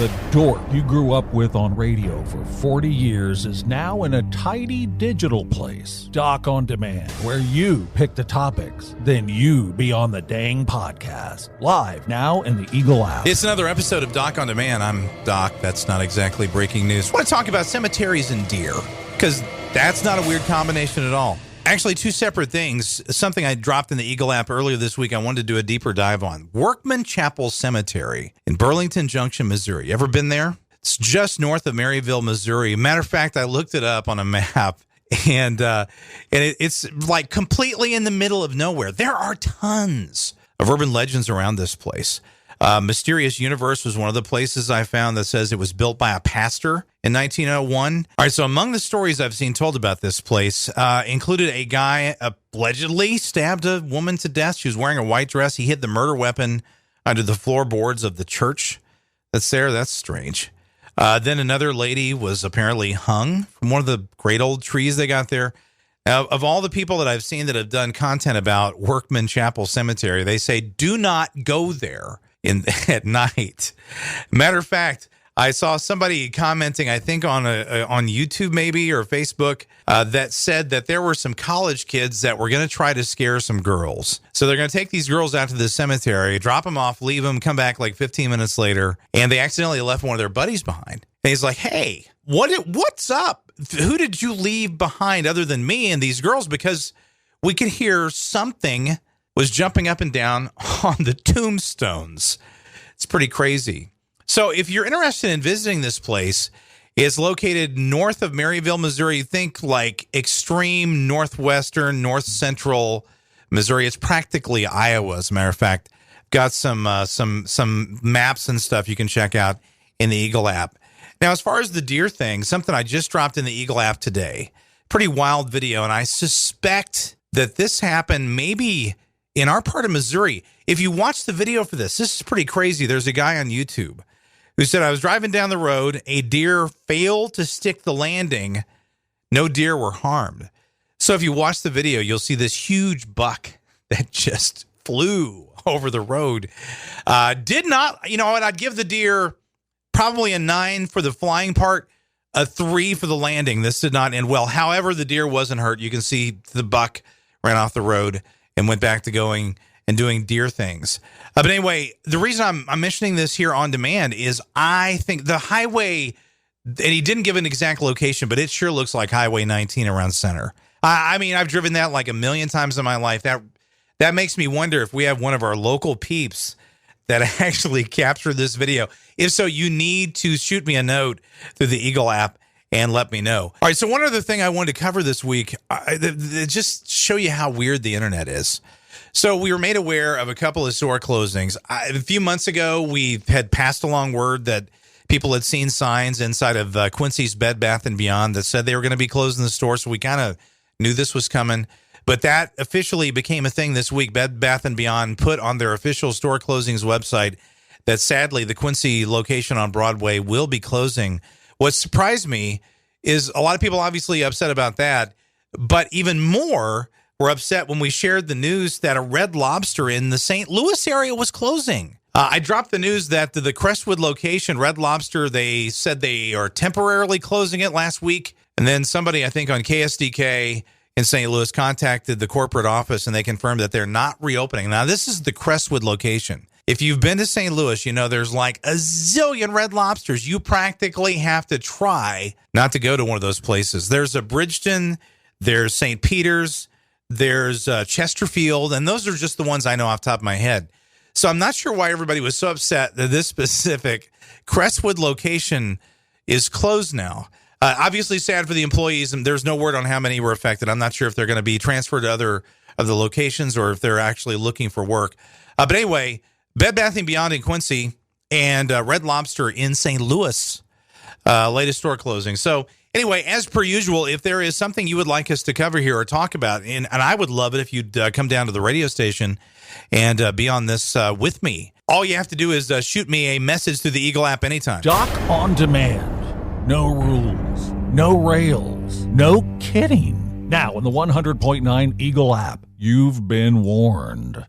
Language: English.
The dork you grew up with on radio for 40 years is now in a tidy digital place. Doc on Demand, where you pick the topics, then you be on the dang podcast. Live now in the Eagle app. It's another episode of Doc on Demand. I'm Doc. That's not exactly breaking news. I want to talk about cemeteries and deer, because that's not a weird combination at all. Actually, two separate things. Something I dropped in the Eagle app earlier this week I wanted to do a deeper dive on. Workman Chapel Cemetery in Burlington Junction, Missouri. You ever been there? It's just north of Maryville, Missouri. Matter of fact, I looked it up on a map, and it's like completely in the middle of nowhere. There are tons of urban legends around this place. Mysterious Universe was one of the places I found that says it was built by a pastor in 1901. All right, so among the stories I've seen told about this place included a guy allegedly stabbed a woman to death. She was wearing a white dress. He hid the murder weapon under the floorboards of the church that's there. That's strange. Then another lady was apparently hung from one of the great old trees they got there. Of all the people that I've seen that have done content about Workman Chapel Cemetery, they say do not go there at night. Matter of fact, I saw somebody commenting, I think on YouTube maybe or Facebook, that said that there were some college kids that were going to try to scare some girls. So they're going to take these girls out to the cemetery, drop them off, leave them, come back like 15 minutes later, and they accidentally left one of their buddies behind. And he's like, "Hey, what's up? Who did you leave behind other than me and these girls?" Because we could hear something was jumping up and down on the tombstones. It's pretty crazy. So if you're interested in visiting this place, it's located north of Maryville, Missouri. Think like extreme northwestern, north central Missouri. It's practically Iowa, as a matter of fact. Got some maps and stuff you can check out in the Eagle app. Now, as far as the deer thing, something I just dropped in the Eagle app today, pretty wild video, and I suspect that this happened maybe in our part of Missouri. If you watch the video for this is pretty crazy. There's a guy on YouTube who said, "I was driving down the road. A deer failed to stick the landing. No deer were harmed." So if you watch the video, you'll see this huge buck that just flew over the road. Did not, you know what? I'd give the deer probably a 9 for the flying part, a 3 for the landing. This did not end well. However, the deer wasn't hurt. You can see the buck ran off the road and went back to going and doing deer things. But anyway, the reason I'm mentioning this here on demand is I think the highway, and he didn't give an exact location, but it sure looks like Highway 19 around center. I mean, I've driven that like a million times in my life. That makes me wonder if we have one of our local peeps that actually captured this video. If so, you need to shoot me a note through the Eagle app and let me know. All right, so one other thing I wanted to cover this week, just show you how weird the internet is. So we were made aware of a couple of store closings. A few months ago, we had passed along word that people had seen signs inside of Quincy's Bed Bath & Beyond that said they were going to be closing the store, so we kind of knew this was coming. But that officially became a thing this week. Bed Bath & Beyond put on their official store closings website that sadly the Quincy location on Broadway will be closing. What surprised me is a lot of people obviously upset about that, but even more were upset when we shared the news that a Red Lobster in the St. Louis area was closing. I dropped the news that the Crestwood location, Red Lobster, they said they are temporarily closing it last week. And then somebody, I think on KSDK in St. Louis, contacted the corporate office and they confirmed that they're not reopening. Now, this is the Crestwood location. If you've been to St. Louis, you know there's like a zillion Red Lobsters. You practically have to try not to go to one of those places. There's a Bridgeton, there's St. Peter's, there's Chesterfield, and those are just the ones I know off the top of my head. So I'm not sure why everybody was so upset that this specific Crestwood location is closed now. Obviously sad for the employees, and there's no word on how many were affected. I'm not sure if they're going to be transferred to other of the locations or if they're actually looking for work. But anyway, Bed Bath & Beyond in Quincy and Red Lobster in St. Louis, latest store closing. So anyway, as per usual, if there is something you would like us to cover here or talk about, and I would love it if you'd come down to the radio station and be on this with me. All you have to do is shoot me a message through the Eagle app anytime. Doc on Demand. No rules, no rails, no kidding. Now in the 100.9 Eagle app, you've been warned.